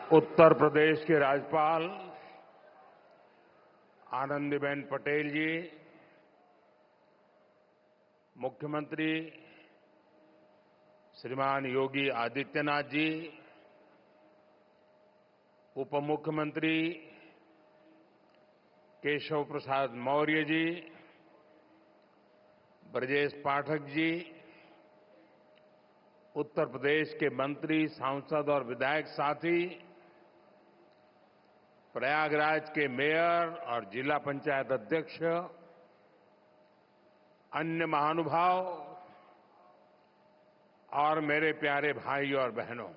उत्तर प्रदेश के राज्यपाल आनंदीबेन पटेल जी, मुख्यमंत्री श्रीमान योगी आदित्यनाथ जी, उप मुख्यमंत्री केशव प्रसाद मौर्य जी, ब्रजेश पाठक जी, उत्तर प्रदेश के मंत्री, सांसद और विधायक साथी, प्रयागराज के मेयर और जिला पंचायत अध्यक्ष, अन्य महानुभाव और मेरे प्यारे भाई और बहनों,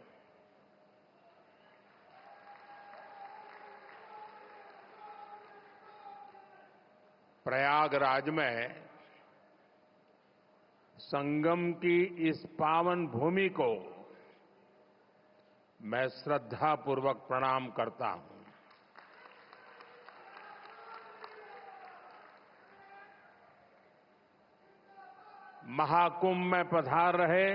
प्रयागराज में संगम की इस पावन भूमि को मैं श्रद्धापूर्वक प्रणाम करता हूं। महाकुंभ में पधार रहे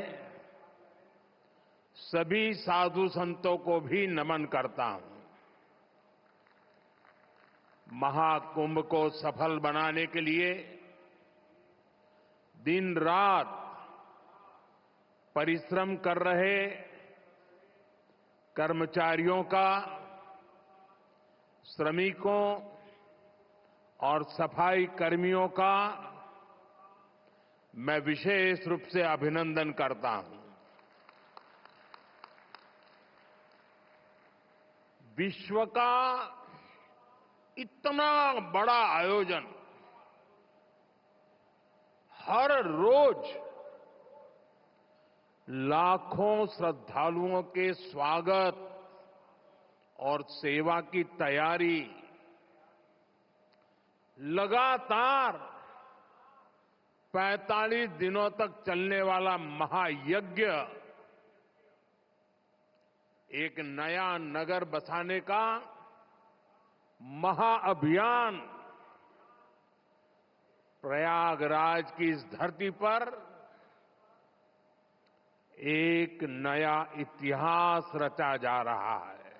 सभी साधु संतों को भी नमन करता हूं। महाकुंभ को सफल बनाने के लिए दिन रात परिश्रम कर रहे कर्मचारियों का, श्रमिकों और सफाई कर्मियों का मैं विशेष रूप से अभिनंदन करता हूं। विश्व का इतना बड़ा आयोजन हर रोज लाखों श्रद्धालुओं के स्वागत और सेवा की तैयारी, लगातार 45 दिनों तक चलने वाला महायज्ञ, एक नया नगर बसाने का महाअभियान प्रयागराज की इस धरती पर एक नया इतिहास रचा जा रहा है।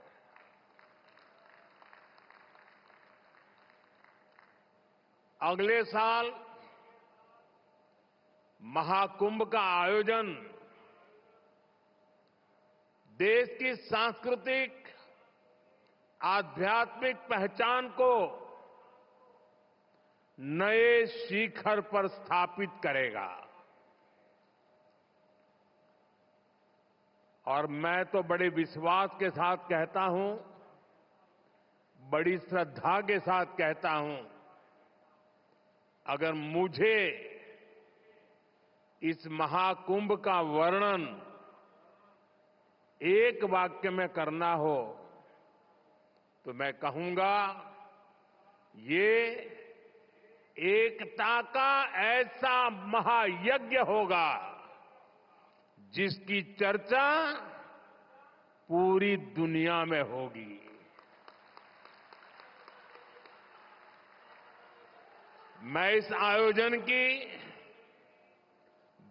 अगले साल महाकुंभ का आयोजन देश की सांस्कृतिक आध्यात्मिक पहचान को नए शिखर पर स्थापित करेगा। और मैं तो बड़े विश्वास के साथ कहता हूं, बड़ी श्रद्धा के साथ कहता हूं, अगर मुझे इस महाकुंभ का वर्णन एक वाक्य में करना हो तो मैं कहूंगा, ये एकता का ऐसा महायज्ञ होगा जिसकी चर्चा पूरी दुनिया में होगी। मैं इस आयोजन की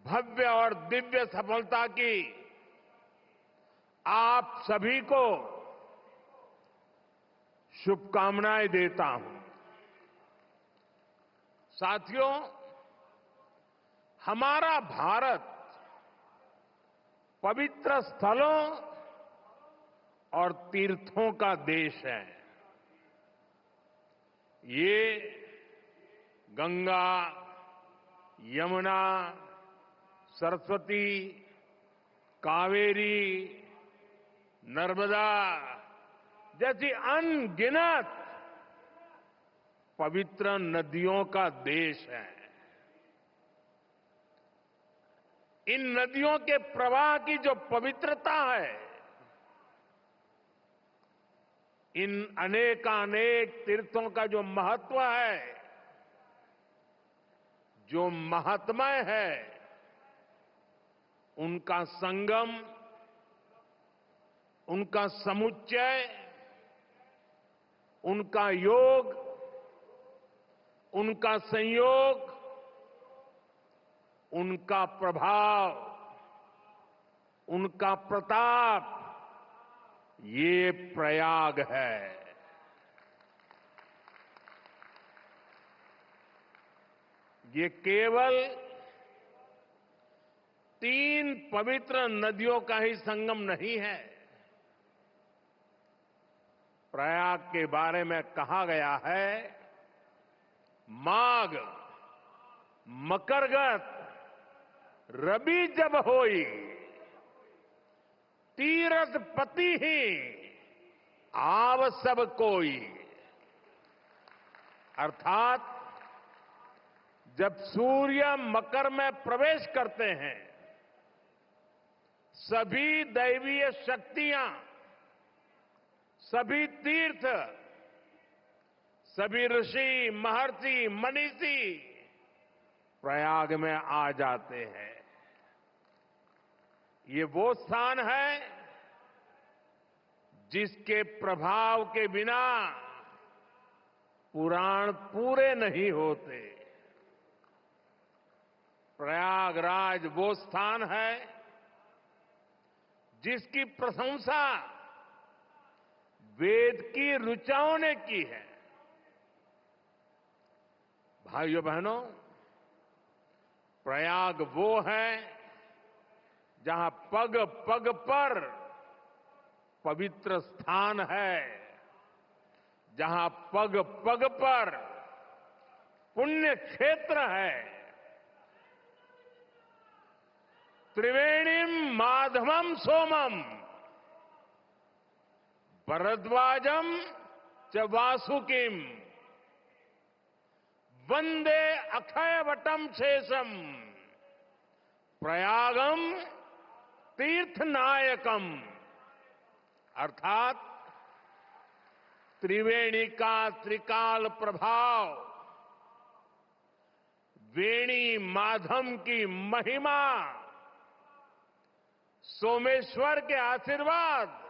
भव्य और दिव्य सफलता की आप सभी को शुभकामनाएं देता हूं। साथियों, हमारा भारत पवित्र स्थलों और तीर्थों का देश है। ये गंगा, यमुना, सरस्वती, कावेरी, नर्मदा जैसी अनगिनत पवित्र नदियों का देश है। इन नदियों के प्रवाह की जो पवित्रता है, इन अनेकानेक तीर्थों का जो महत्व है, जो महात्म्य है, उनका संगम, उनका समुच्चय, उनका योग, उनका संयोग, उनका प्रभाव, उनका प्रताप ये प्रयाग है। ये केवल 3 पवित्र नदियों का ही संगम नहीं है। प्रयाग के बारे में कहा गया है, माघ मकरगत रबी जब होई, तीरथ पति ही आव सब कोई। अर्थात जब सूर्य मकर में प्रवेश करते हैं, सभी दैवीय शक्तियां, सभी तीर्थ, सभी ऋषि, महर्षि, मनीषी प्रयाग में आ जाते हैं। ये वो स्थान है जिसके प्रभाव के बिना पुराण पूरे नहीं होते। प्रयागराज वो स्थान है जिसकी प्रशंसा वेद की ऋचाओं ने की है। भाइयों बहनों, प्रयाग वो है जहां पग पग पर पवित्र स्थान है, जहां पग पग पर पुण्य क्षेत्र है। त्रिवेणीम माधवम सोमम भरद्वाजम च वासुकिम वंदे अक्षयवटम शेषम प्रयागम तीर्थनायकम। अर्थात त्रिवेणी का त्रिकाल प्रभाव, वेणी माधव की महिमा, सोमेश्वर के आशीर्वाद,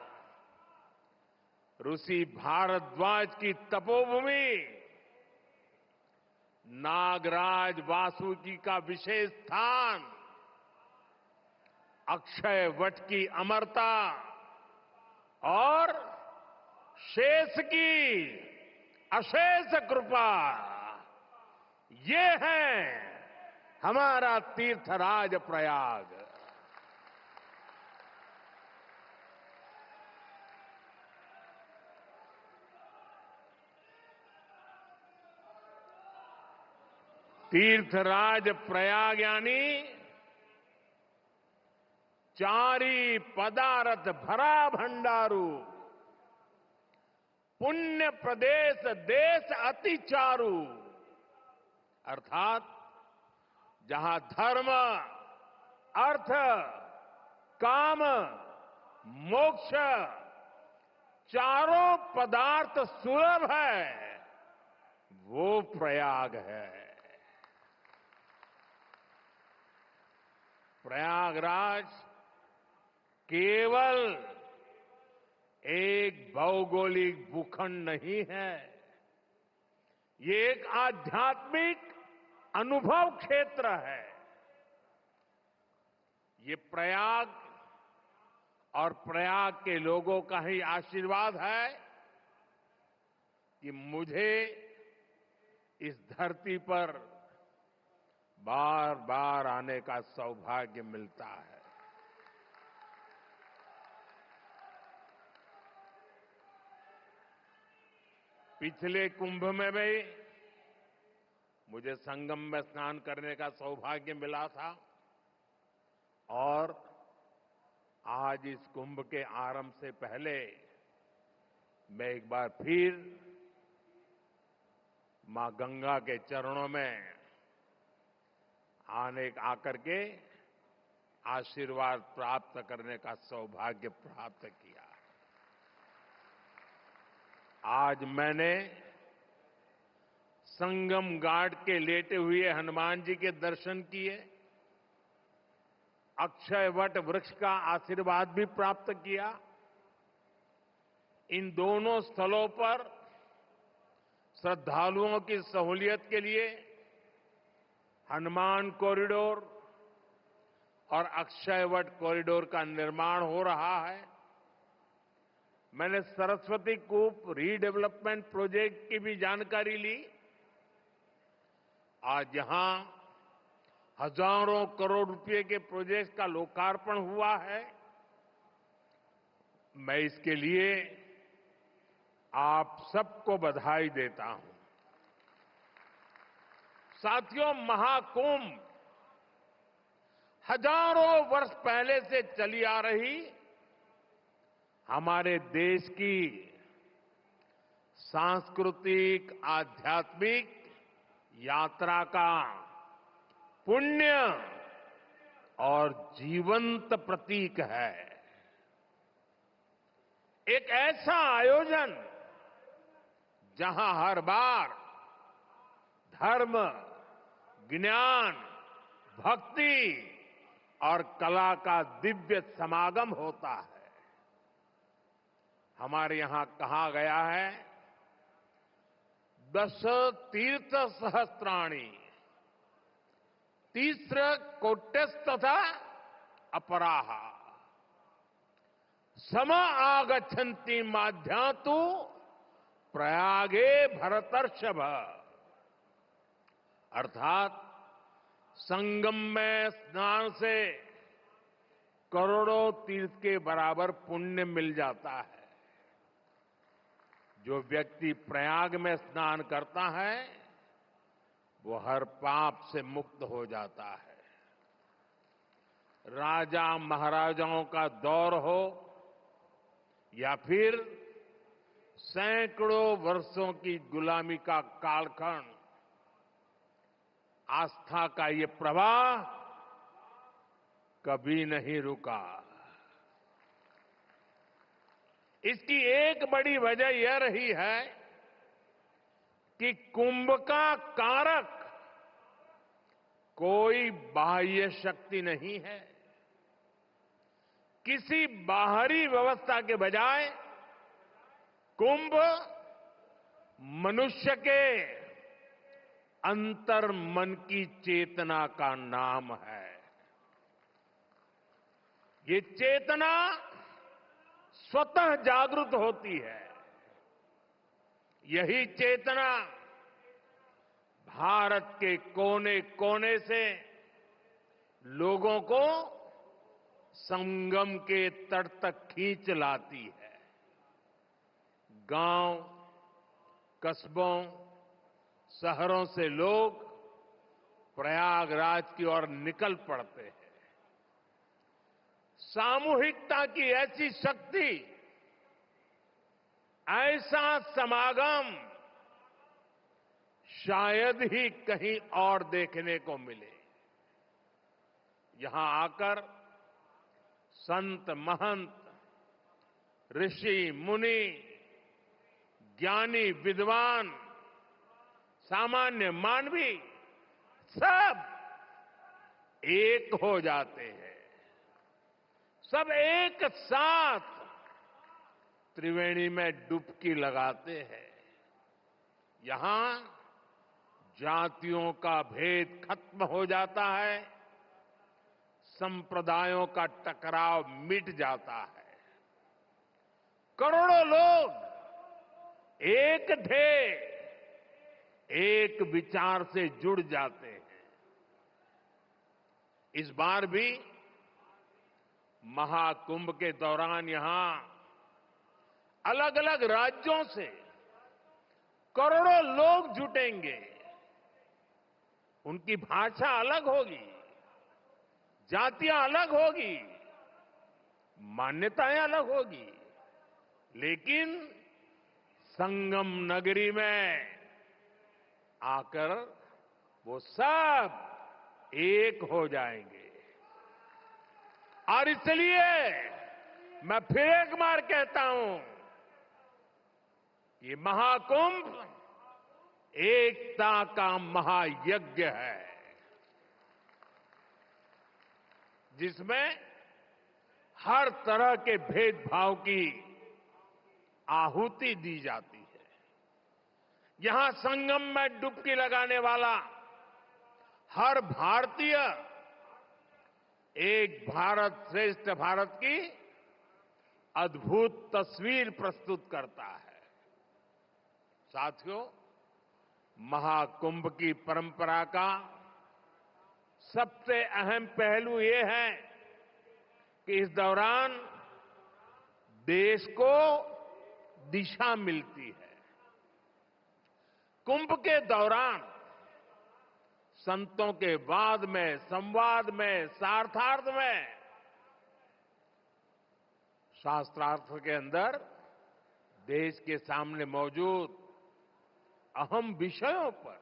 ऋषि भारद्वाज की तपोभूमि, नागराज वासुकी का विशेष स्थान, अक्षय वट की अमरता और शेष की अशेष कृपा, ये है हमारा तीर्थराज प्रयाग। तीर्थराज प्रयाग यानी चारी पदारथ भरा भंडारू, पुण्य प्रदेश देश अति चारू। अर्थात जहां धर्म, अर्थ, काम, मोक्ष चारों पदार्थ सुलभ है, वो प्रयाग है। प्रयागराज केवल एक भौगोलिक भूखंड नहीं है, ये एक आध्यात्मिक अनुभव क्षेत्र है। ये प्रयाग और प्रयाग के लोगों का ही आशीर्वाद है कि मुझे इस धरती पर बार बार आने का सौभाग्य मिलता है। पिछले कुंभ में भी मुझे संगम में स्नान करने का सौभाग्य मिला था और आज इस कुंभ के आरंभ से पहले मैं एक बार फिर मां गंगा के चरणों में आकर के आशीर्वाद प्राप्त करने का सौभाग्य प्राप्त किया। आज मैंने संगम घाट के लेटे हुए हनुमान जी के दर्शन किए, अक्षय वट वृक्ष का आशीर्वाद भी प्राप्त किया। इन दोनों स्थलों पर श्रद्धालुओं की सहूलियत के लिए हनुमान कॉरिडोर और अक्षय वट कॉरिडोर का निर्माण हो रहा है। मैंने सरस्वती कूप रीडेवलपमेंट प्रोजेक्ट की भी जानकारी ली। आज यहां हजारों करोड़ रुपए के प्रोजेक्ट का लोकार्पण हुआ है। मैं इसके लिए आप सबको बधाई देता हूं। साथियों, महाकुंभ हजारों वर्ष पहले से चली आ रही हमारे देश की सांस्कृतिक आध्यात्मिक यात्रा का पुण्य और जीवंत प्रतीक है। एक ऐसा आयोजन जहां हर बार धर्म, ज्ञान, भक्ति और कला का दिव्य समागम होता है। हमारे यहां कहा गया है, दश तीर्थ सहस्त्राणि तीस्र कोट्यस्तथा अपराहा सम आगच्छन्ति माध्यातु प्रयागे भरतर्षभ। अर्थात संगम में स्नान से करोड़ों तीर्थ के बराबर पुण्य मिल जाता है। जो व्यक्ति प्रयाग में स्नान करता है वो हर पाप से मुक्त हो जाता है। राजा महाराजाओं का दौर हो या फिर सैकड़ों वर्षों की गुलामी का कालखंड, आस्था का ये प्रवाह कभी नहीं रुका। इसकी एक बड़ी वजह यह रही है कि कुंभ का कारक कोई बाह्य शक्ति नहीं है। किसी बाहरी व्यवस्था के बजाय कुंभ मनुष्य के अंतर मन की चेतना का नाम है। ये चेतना स्वतः जागृत होती है। यही चेतना भारत के कोने कोने से लोगों को संगम के तट तक खींच लाती है। गांव, कस्बों, शहरों से लोग प्रयागराज की ओर निकल पड़ते हैं। सामूहिकता की ऐसी शक्ति, ऐसा समागम शायद ही कहीं और देखने को मिले। यहां आकर संत महंत, ऋषि मुनि, ज्ञानी विद्वान, सामान्य मानवी सब एक हो जाते हैं। सब एक साथ त्रिवेणी में डुबकी लगाते हैं। यहां जातियों का भेद खत्म हो जाता है, संप्रदायों का टकराव मिट जाता है। करोड़ों लोग एक थे, एक विचार से जुड़ जाते हैं। इस बार भी महाकुंभ के दौरान यहां अलग अलग राज्यों से करोड़ों लोग जुटेंगे। उनकी भाषा अलग होगी, जातियां अलग होगी, मान्यताएं अलग होगी, लेकिन संगम नगरी में आकर वो सब एक हो जाएंगे। और इसलिए मैं फिर एक बार कहता हूं, ये महाकुंभ एकता का महायज्ञ है, जिसमें हर तरह के भेदभाव की आहुति दी जाती है। यहां संगम में डुबकी लगाने वाला हर भारतीय एक भारत श्रेष्ठ भारत की अद्भुत तस्वीर प्रस्तुत करता है। साथियों, महाकुंभ की परंपरा का सबसे अहम पहलू ये है कि इस दौरान देश को दिशा मिलती है। कुंभ के दौरान संतों के वाद में, संवाद में, शास्त्रार्थ में, शास्त्रार्थ के अंदर देश के सामने मौजूद अहम विषयों पर,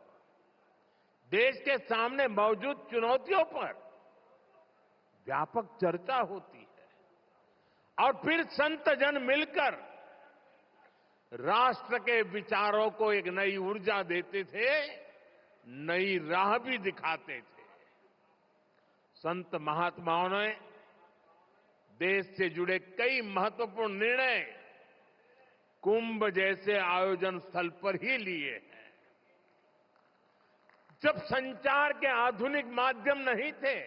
देश के सामने मौजूद चुनौतियों पर व्यापक चर्चा होती है और फिर संत जन मिलकर राष्ट्र के विचारों को एक नई ऊर्जा देते थे, नई राह भी दिखाते थे। संत महात्माओं ने देश से जुड़े कई महत्वपूर्ण निर्णय कुंभ जैसे आयोजन स्थल पर ही लिए हैं। जब संचार के आधुनिक माध्यम नहीं थे,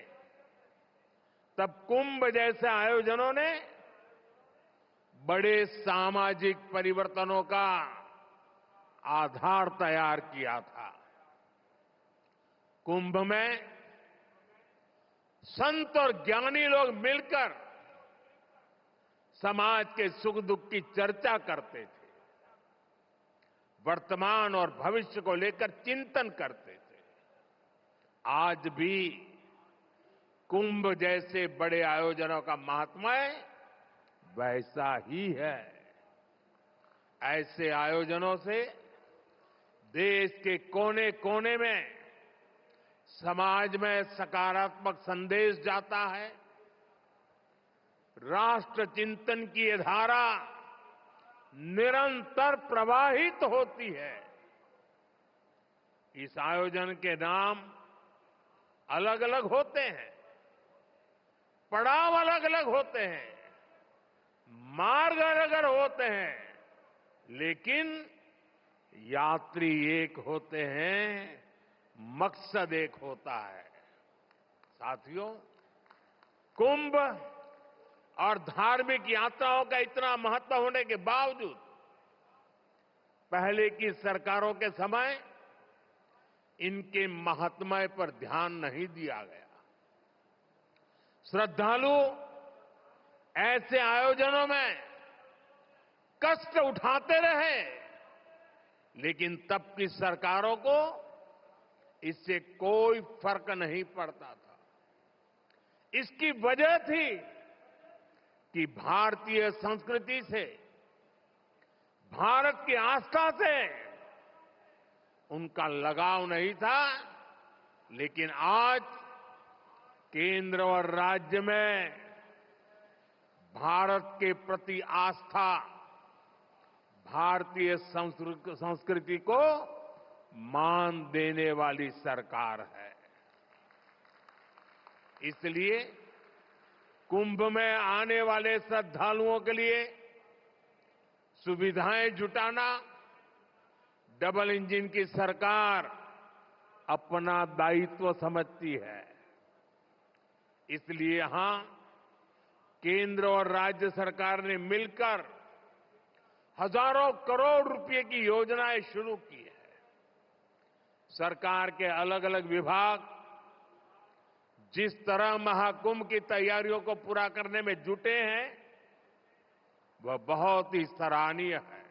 तब कुंभ जैसे आयोजनों ने बड़े सामाजिक परिवर्तनों का आधार तैयार किया था। कुंभ में संत और ज्ञानी लोग मिलकर समाज के सुख दुख की चर्चा करते थे, वर्तमान और भविष्य को लेकर चिंतन करते थे। आज भी कुंभ जैसे बड़े आयोजनों का महात्म्य वैसा ही है। ऐसे आयोजनों से देश के कोने कोने में समाज में सकारात्मक संदेश जाता है। राष्ट्र चिंतन की ये धारा निरंतर प्रवाहित होती है। इस आयोजन के नाम अलग अलग होते हैं, पड़ाव अलग अलग होते हैं, मार्ग अलग अलग होते हैं, लेकिन यात्री एक होते हैं, मकसद एक होता है। साथियों, कुंभ और धार्मिक यात्राओं का इतना महत्व होने के बावजूद पहले की सरकारों के समय इनके महात्म्य पर ध्यान नहीं दिया गया। श्रद्धालु ऐसे आयोजनों में कष्ट उठाते रहे, लेकिन तब की सरकारों को इससे कोई फर्क नहीं पड़ता था। इसकी वजह थी कि भारतीय संस्कृति से, भारत की आस्था से उनका लगाव नहीं था। लेकिन आज केंद्र और राज्य में भारत के प्रति आस्था, भारतीय संस्कृति को मान देने वाली सरकार है। इसलिए कुंभ में आने वाले श्रद्धालुओं के लिए सुविधाएं जुटाना डबल इंजन की सरकार अपना दायित्व समझती है। इसलिए यहां केंद्र और राज्य सरकार ने मिलकर हजारों करोड़ रुपए की योजनाएं शुरू की है। सरकार के अलग अलग विभाग जिस तरह महाकुंभ की तैयारियों को पूरा करने में जुटे हैं, वह बहुत ही सराहनीय है।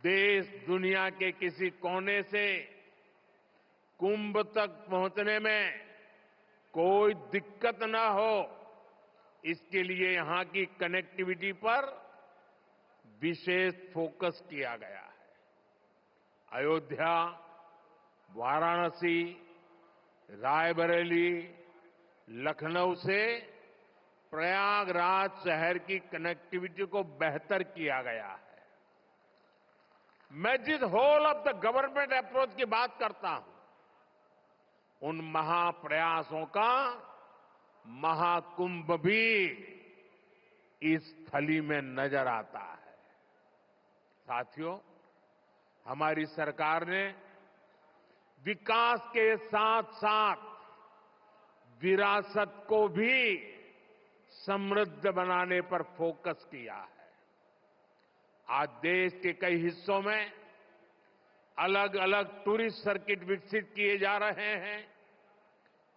देश दुनिया के किसी कोने से कुंभ तक पहुंचने में कोई दिक्कत न हो, इसके लिए यहां की कनेक्टिविटी पर विशेष फोकस किया गया है। अयोध्या, वाराणसी, रायबरेली, लखनऊ से प्रयागराज शहर की कनेक्टिविटी को बेहतर किया गया है। मैं जिस whole of the government approach की बात करता हूं, उन महाप्रयासों का महाकुंभ भी इस थली में नजर आता है। साथियों, हमारी सरकार ने विकास के साथ साथ विरासत को भी समृद्ध बनाने पर फोकस किया है। आज देश के कई हिस्सों में अलग अलग टूरिस्ट सर्किट विकसित किए जा रहे हैं।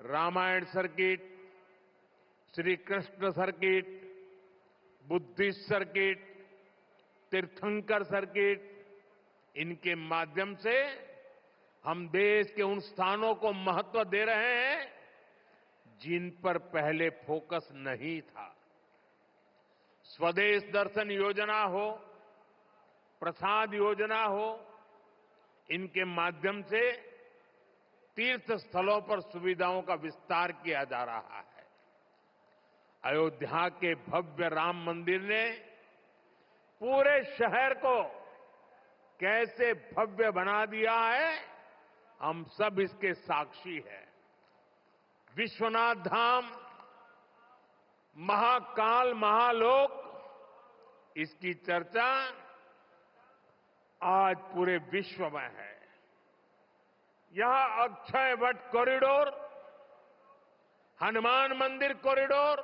Ramayan circuit, Shri Krishna circuit, Buddhist circuit, Tirthankar circuit, इनके माध्यम से हम देश के उन स्थानों को महत्व दे रहे हैं जिन पर पहले फोकस नहीं था। स्वदेश दर्शन योजना हो, प्रसाद योजना हो, इनके माध्यम से तीर्थ स्थलों पर सुविधाओं का विस्तार किया जा रहा है। अयोध्या के भव्य राम मंदिर ने पूरे शहर को कैसे भव्य बना दिया है, हम सब इसके साक्षी हैं। विश्वनाथ धाम, महाकाल, महालोक, इसकी चर्चा आज पूरे विश्व में है। यहां अक्षय वट कॉरिडोर, हनुमान मंदिर कॉरिडोर,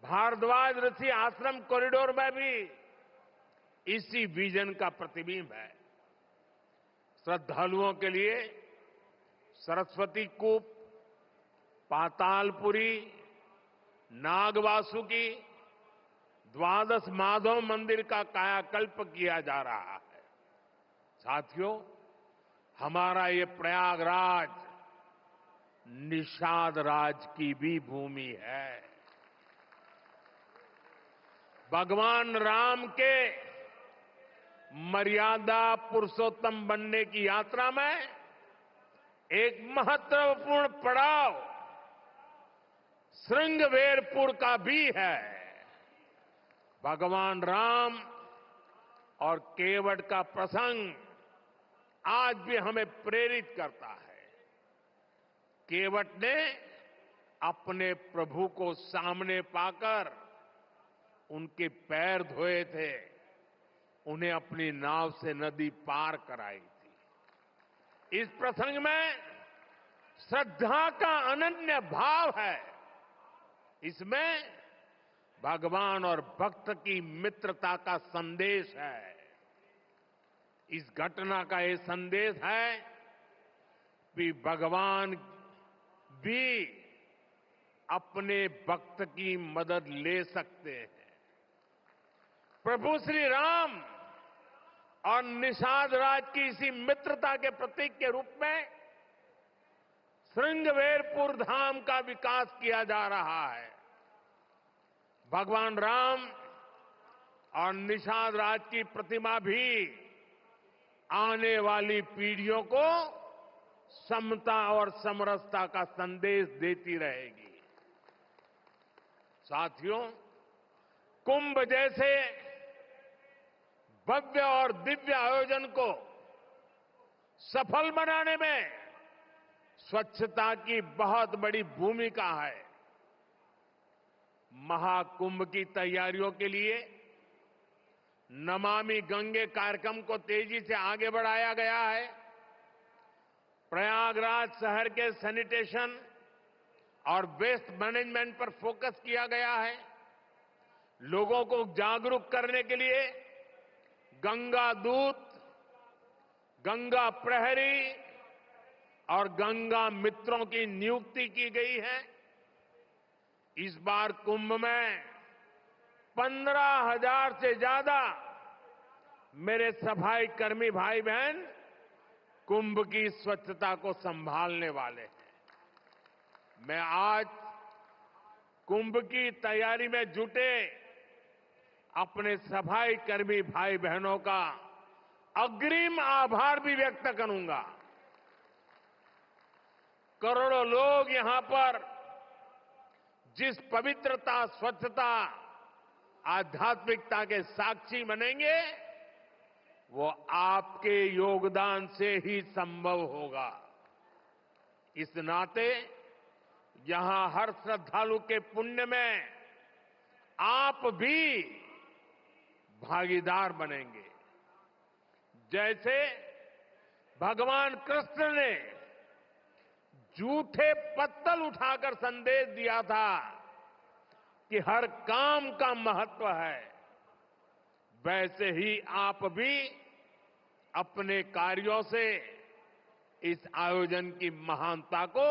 भारद्वाज ऋषि आश्रम कॉरिडोर में भी इसी विजन का प्रतिबिंब है। श्रद्धालुओं के लिए सरस्वती कूप, पातालपुरी, नागवासुकी, द्वादश माधव मंदिर का कायाकल्प किया जा रहा है। साथियों, हमारा ये प्रयागराज निषाद राज की भी भूमि है। भगवान राम के मर्यादा पुरुषोत्तम बनने की यात्रा में एक महत्वपूर्ण पड़ाव श्रृंगवेरपुर का भी है। भगवान राम और केवट का प्रसंग आज भी हमें प्रेरित करता है। केवट ने अपने प्रभु को सामने पाकर उनके पैर धोए थे, उन्हें अपनी नाव से नदी पार कराई थी। इस प्रसंग में श्रद्धा का अनन्य भाव है। इसमें भगवान और भक्त की मित्रता का संदेश है। इस घटना का ये संदेश है कि भगवान भी अपने भक्त की मदद ले सकते हैं। प्रभु श्री राम और निषाद राज की इसी मित्रता के प्रतीक के रूप में श्रृंगवेरपुर धाम का विकास किया जा रहा है। भगवान राम और निषाद राज की प्रतिमा भी आने वाली पीढ़ियों को समता और समरसता का संदेश देती रहेगी। साथियों, कुंभ जैसे भव्य और दिव्य आयोजन को सफल बनाने में स्वच्छता की बहुत बड़ी भूमिका है। महाकुंभ की तैयारियों के लिए नमामि गंगे कार्यक्रम को तेजी से आगे बढ़ाया गया है। प्रयागराज शहर के सैनिटेशन और वेस्ट मैनेजमेंट पर फोकस किया गया है। लोगों को जागरूक करने के लिए गंगा दूत, गंगा प्रहरी और गंगा मित्रों की नियुक्ति की गई है। इस बार कुंभ में 15,000 से ज्यादा मेरे सफाई कर्मी भाई बहन कुंभ की स्वच्छता को संभालने वाले हैं। मैं आज कुंभ की तैयारी में जुटे अपने सफाई कर्मी भाई बहनों का अग्रिम आभार भी व्यक्त करूंगा। करोड़ों लोग यहां पर जिस पवित्रता, स्वच्छता, आध्यात्मिकता के साक्षी बनेंगे, वो आपके योगदान से ही संभव होगा। इस नाते यहां हर श्रद्धालु के पुण्य में आप भी भागीदार बनेंगे। जैसे भगवान कृष्ण ने झूठे पत्तल उठाकर संदेश दिया था, कि हर काम का महत्व है, वैसे ही आप भी अपने कार्यों से इस आयोजन की महानता को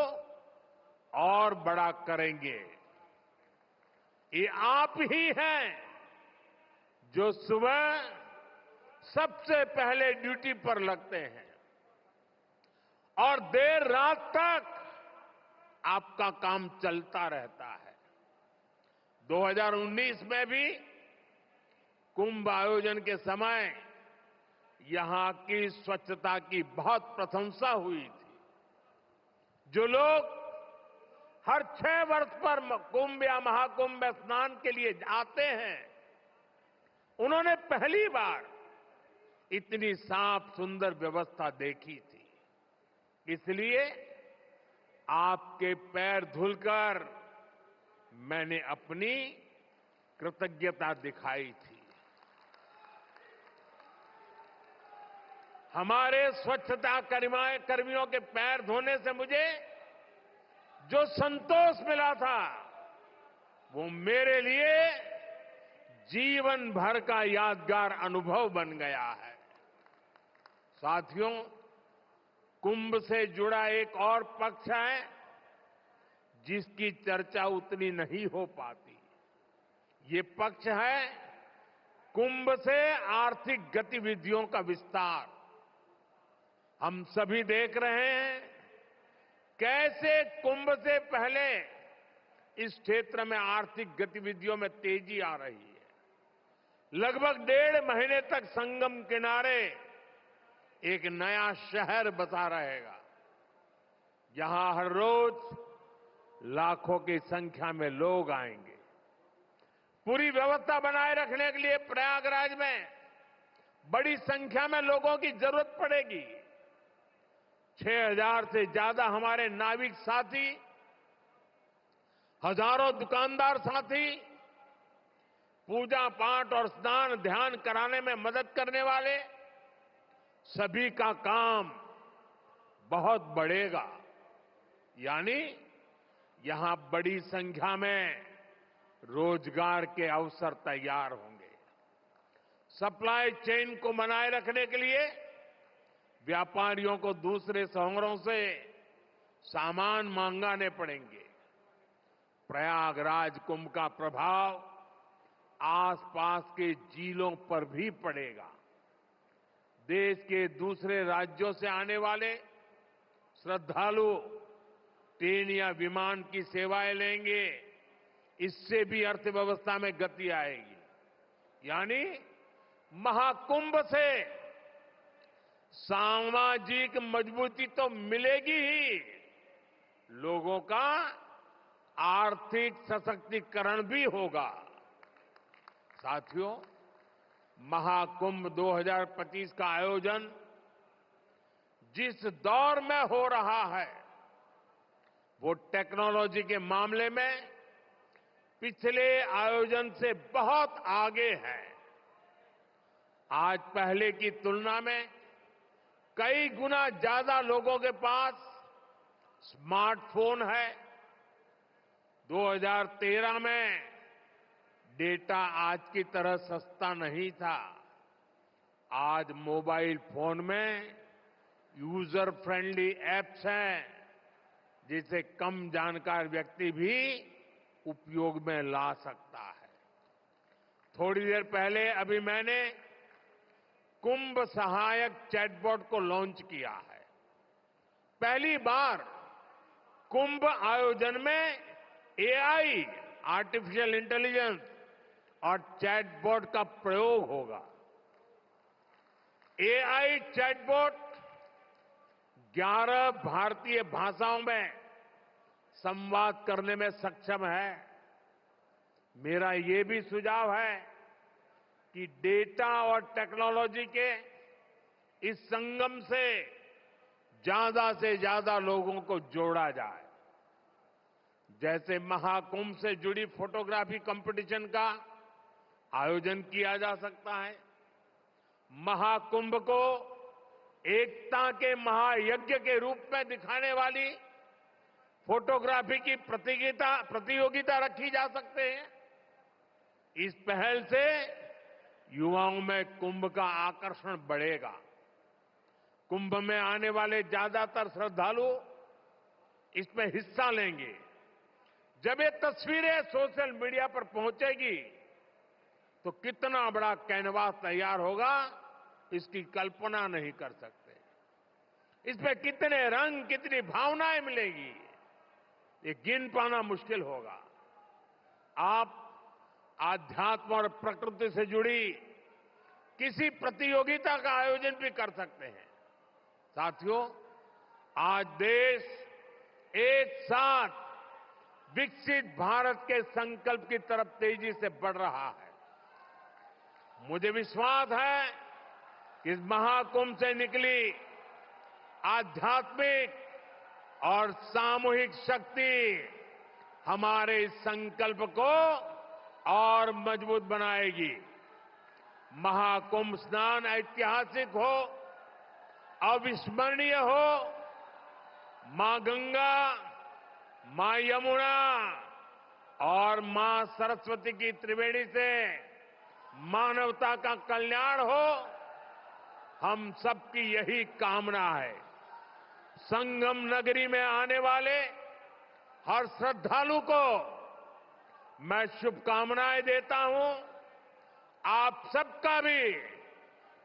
और बड़ा करेंगे। ये आप ही हैं जो सुबह सबसे पहले ड्यूटी पर लगते हैं और देर रात तक आपका काम चलता रहता है। 2019 में भी कुंभ आयोजन के समय यहां की स्वच्छता की बहुत प्रशंसा हुई थी। जो लोग हर 6 वर्ष पर कुंभ या महाकुंभ में स्नान के लिए आते हैं, उन्होंने पहली बार इतनी साफ सुंदर व्यवस्था देखी थी। इसलिए आपके पैर धुलकर मैंने अपनी कृतज्ञता दिखाई थी। हमारे स्वच्छता कर्मियों के पैर धोने से मुझे जो संतोष मिला था, वो मेरे लिए जीवन भर का यादगार अनुभव बन गया है। साथियों, कुंभ से जुड़ा एक और पक्ष है जिसकी चर्चा उतनी नहीं हो पाती। ये पक्ष है कुंभ से आर्थिक गतिविधियों का विस्तार। हम सभी देख रहे हैं कैसे कुंभ से पहले इस क्षेत्र में आर्थिक गतिविधियों में तेजी आ रही है। लगभग 1.5 महीने तक संगम किनारे एक नया शहर बसा रहेगा, जहां हर रोज लाखों की संख्या में लोग आएंगे। पूरी व्यवस्था बनाए रखने के लिए प्रयागराज में बड़ी संख्या में लोगों की जरूरत पड़ेगी। 6,000 से ज्यादा हमारे नाविक साथी, हजारों दुकानदार साथी, पूजा पाठ और स्नान ध्यान कराने में मदद करने वाले सभी का काम बहुत बढ़ेगा। यानी यहां बड़ी संख्या में रोजगार के अवसर तैयार होंगे। सप्लाई चेन को बनाए रखने के लिए व्यापारियों को दूसरे शहरों से सामान मंगाने पड़ेंगे। प्रयागराज कुंभ का प्रभाव आसपास के जिलों पर भी पड़ेगा। देश के दूसरे राज्यों से आने वाले श्रद्धालु ट्रेन या विमान की सेवाएं लेंगे। इससे भी अर्थव्यवस्था में गति आएगी। यानी महाकुंभ से सामाजिक मजबूती तो मिलेगी ही, लोगों का आर्थिक सशक्तिकरण भी होगा। साथियों, महाकुंभ 2025 का आयोजन जिस दौर में हो रहा है, वो टेक्नोलॉजी के मामले में पिछले आयोजन से बहुत आगे है। आज पहले की तुलना में कई गुना ज्यादा लोगों के पास स्मार्टफोन है। 2013 में डेटा आज की तरह सस्ता नहीं था। आज मोबाइल फोन में यूजर फ्रेंडली एप्स हैं, जिसे कम जानकार व्यक्ति भी उपयोग में ला सकता है। थोड़ी देर पहले अभी मैंने कुंभ सहायक चैटबॉट को लॉन्च किया है। पहली बार कुंभ आयोजन में एआई, आर्टिफिशियल इंटेलिजेंस और चैटबॉट का प्रयोग होगा। एआई चैटबॉट 11 भारतीय भाषाओं में संवाद करने में सक्षम है। मेरा ये भी सुझाव है कि डेटा और टेक्नोलॉजी के इस संगम से ज्यादा लोगों को जोड़ा जाए। जैसे महाकुंभ से जुड़ी फोटोग्राफी कंपटीशन का आयोजन किया जा सकता है। महाकुंभ को एकता के महायज्ञ के रूप में दिखाने वाली फोटोग्राफी की प्रतियोगिता रखी जा सकते हैं। इस पहल से युवाओं में कुंभ का आकर्षण बढ़ेगा। कुंभ में आने वाले ज्यादातर श्रद्धालु इसमें हिस्सा लेंगे। जब ये तस्वीरें सोशल मीडिया पर पहुंचेगी तो कितना बड़ा कैनवास तैयार होगा, इसकी कल्पना नहीं कर सकते। इसमें कितने रंग, कितनी भावनाएं मिलेगी, ये गिन पाना मुश्किल होगा। आप आध्यात्म और प्रकृति से जुड़ी किसी प्रतियोगिता का आयोजन भी कर सकते हैं। साथियों, आज देश एक साथ विकसित भारत के संकल्प की तरफ तेजी से बढ़ रहा है। मुझे विश्वास है कि इस महाकुंभ से निकली आध्यात्मिक और सामूहिक शक्ति हमारे इस संकल्प को और मजबूत बनाएगी। महाकुंभ स्नान ऐतिहासिक हो, अविस्मरणीय हो, मां गंगा, मां यमुना और मां सरस्वती की त्रिवेणी से मानवता का कल्याण हो, हम सबकी यही कामना है। संगम नगरी में आने वाले हर श्रद्धालु को मैं शुभकामनाएं देता हूं। आप सबका भी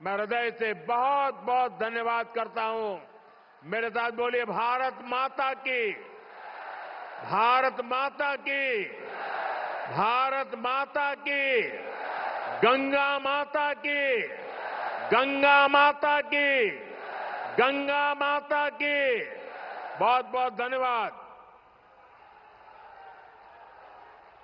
मैं हृदय से बहुत बहुत धन्यवाद करता हूं। मेरे साथ बोलिए, भारत माता की, भारत माता की, भारत माता की, गंगा माता की, गंगा माता की, गंगा माता की। बहुत बहुत धन्यवाद।